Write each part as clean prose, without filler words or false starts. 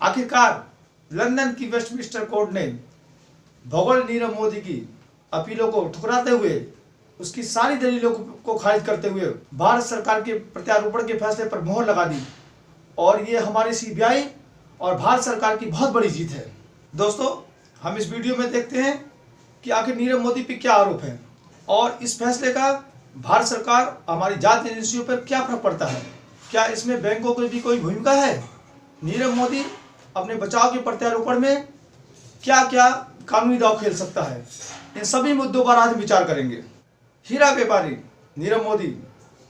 आखिरकार लंदन की Westminster court ने भगोड़े नीरव मोदी की अपीलों को ठुकराते हुए उसकी सारी दलीलों को खारिज करते हुए भारत सरकार के प्रत्यारोपण के फैसले पर मोहर लगा दी। और ये हमारी सीबीआई और भारत सरकार की बहुत बड़ी जीत है। दोस्तों, हम इस वीडियो में देखते हैं कि आखिर नीरव मोदी पे क्या आरोप है और इस फैसले का भारत सरकार हमारी जांच एजेंसियों पर क्या फर्क पड़ता है। क्या इसमें बैंकों की भी कोई भूमिका है? नीरव मोदी अपने बचाव के प्रत्यारोपण में क्या क्या कानूनी दांव खेल सकता है, इन सभी मुद्दों पर आज विचार करेंगे। हीरा व्यापारी नीरव मोदी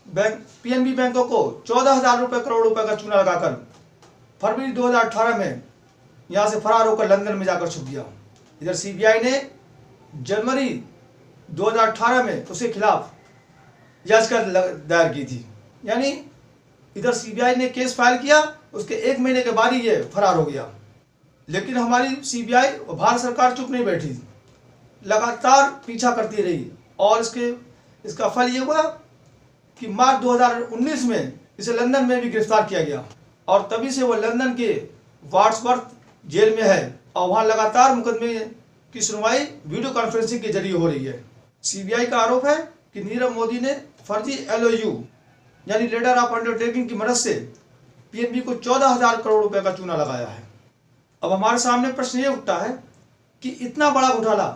पीएनबी बैंकों को 14,000 करोड़ रुपए का चूना लगाकर फरवरी 2018 में यहां से फरार होकर लंदन में जाकर छुप गया। इधर सीबीआई ने जनवरी 2018 में उसके खिलाफ याचिका दायर की थी। यानी इधर सीबीआई ने केस फाइल किया, उसके 1 महीने के बाद ही ये फरार हो गया। लेकिन हमारी सीबीआई और भारत सरकार चुप नहीं बैठी, लगातार पीछा करती रही और इसका फल ये हुआ कि मार्च 2019 में इसे लंदन में भी गिरफ्तार किया गया और तभी से वो लंदन के वार्ड्सवर्थ जेल में है और वहाँ लगातार मुकदमे की सुनवाई वीडियो कॉन्फ्रेंसिंग के जरिए हो रही है। सीबीआई का आरोप है कि नीरव मोदी ने फर्जी LOU यानी लेटर ऑफ अंडरटेकिंग की मदद से पीएनबी को 14,000 करोड़ रुपए का चूना लगाया है। अब हमारे सामने प्रश्न ये उठता है कि इतना बड़ा घोटाला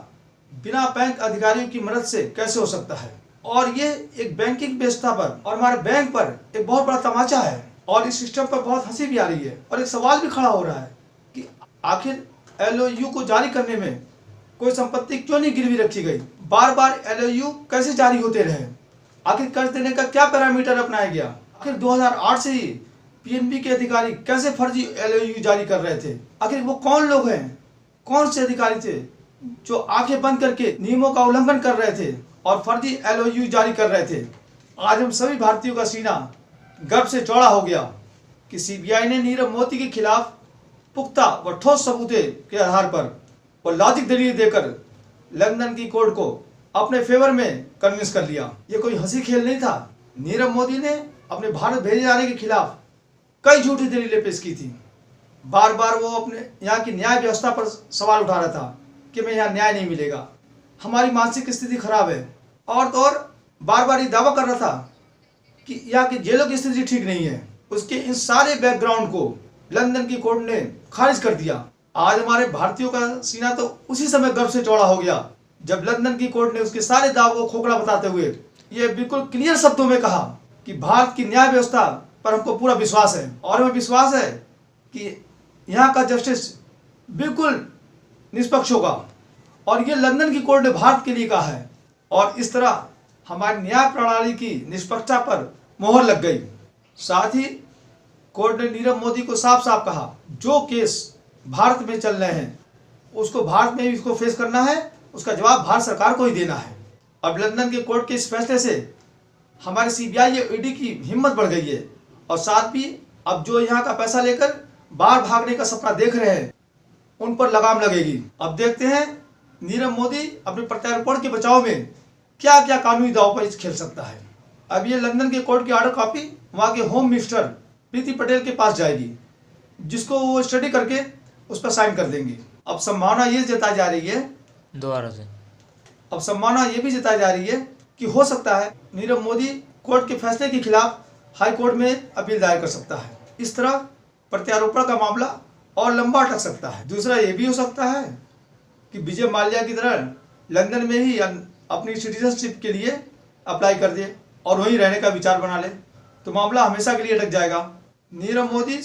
बिना बैंक अधिकारियों की मदद से कैसे हो सकता है। और ये एक बैंकिंग व्यवस्था पर और हमारे बैंक पर एक बहुत बड़ा तमाचा है और इस सिस्टम पर बहुत हंसी भी आ रही है और एक सवाल भी खड़ा हो रहा है कि आखिर LOU को जारी करने में कोई संपत्ति क्यों नहीं गिरवी रखी गई। बार बार LOU कैसे जारी होते रहे, आखिर कर्ज देने का क्या पैरामीटर अपनाया गया। आखिर 2008 से ही पीएनबी के अधिकारी कैसे फर्जी LOU जारी कर रहे थे। आखिर वो कौन लोग हैं, कौन से अधिकारी थे जो आंखें बंद करके नियमों का उल्लंघन कर रहे थे और फर्जी LOU जारी कर रहे थे। आज हम सभी भारतीयों का सीना गर्व से चौड़ा हो गया कि सीबीआई ने नीरव मोदी के खिलाफ पुख्ता व ठोस सबूतों के आधार पर और लॉजिक दलील देकर लंदन की कोर्ट को अपने फेवर में कन्विंस कर लिया। ये कोई हंसी खेल नहीं था। नीरव मोदी ने अपने भारत भेजे जाने के खिलाफ कई झूठी दलीलें पेश की थी। बार बार वो अपने यहाँ की न्याय व्यवस्था पर सवाल उठा रहा था कि मैं यहाँ न्याय नहीं मिलेगा, हमारी मानसिक स्थिति खराब है, और तो और बार बार ये दावा कर रहा था कि यहाँ की जेलों की स्थिति ठीक नहीं है। उसके इन सारे बैकग्राउंड को लंदन की कोर्ट ने खारिज कर दिया। आज हमारे भारतीयों का सीना तो उसी समय गर्व से चौड़ा हो गया जब लंदन की कोर्ट ने उसके सारे दावों को खोखला बताते हुए ये बिल्कुल क्लियर शब्दों में कहा कि भारत की न्याय व्यवस्था पर हमको पूरा विश्वास है और हमें विश्वास है कि यहाँ का जस्टिस बिल्कुल निष्पक्ष होगा। और ये लंदन की कोर्ट ने भारत के लिए कहा है और इस तरह हमारी न्याय प्रणाली की निष्पक्षता पर मोहर लग गई। साथ ही कोर्ट ने नीरव मोदी को साफ साफ कहा जो केस भारत में चल रहे हैं उसको भारत में भी इसको फेस करना है, उसका जवाब भारत सरकार को ही देना है। अब लंदन के कोर्ट के इस फैसले से हमारे सीबीआई और ईडी की हिम्मत बढ़ गई है और साथ ही अब जो यहाँ का पैसा लेकर बाहर भागने का सपना देख रहे हैं उन पर लगाम लगेगी। अब देखते हैं नीरव मोदी अपने प्रत्यारोपण के बचाव में क्या क्या कानूनी दाव पर खेल सकता है। अब ये लंदन के कोर्ट की ऑर्डर कॉपी वहाँ के होम मिनिस्टर प्रीति पटेल के पास जाएगी, जिसको वो स्टडी करके उस पर साइन कर देंगे। अब संभावना ये जताई जा रही है दोबारा से अब संभावना ये भी जताई जा रही है कि हो सकता है नीरव मोदी कोर्ट के फैसले के खिलाफ हाई कोर्ट में अपील दायर कर सकता है। इस तरह प्रत्यारोपण का मामला और लंबा अटक सकता है। दूसरा ये भी हो सकता है कि विजय माल्या की तरह लंदन में ही अपनी सिटीजनशिप के लिए अप्लाई कर दे और वहीं रहने का विचार बना ले, तो मामला हमेशा के लिए अटक जाएगा। नीरव मोदी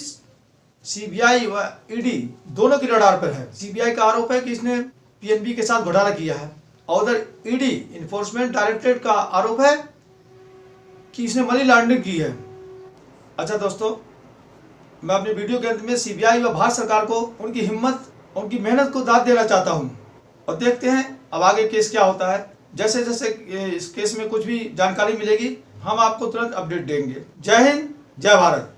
सीबीआई व ईडी दोनों की रडार पर है। सीबीआई का आरोप है कि इसने पीएनबी के साथ घोटाला किया है और उधर ईडी इन्फोर्समेंट डायरेक्टरेट का आरोप है कि इसने मनी लॉन्ड्रिंग की है। अच्छा दोस्तों, मैं अपने वीडियो के अंत में सीबीआई व भारत सरकार को उनकी हिम्मत, उनकी मेहनत को दाद देना चाहता हूं और देखते हैं अब आगे केस क्या होता है। जैसे जैसे इस केस में कुछ भी जानकारी मिलेगी हम आपको तुरंत अपडेट देंगे। जय हिंद, जय भारत।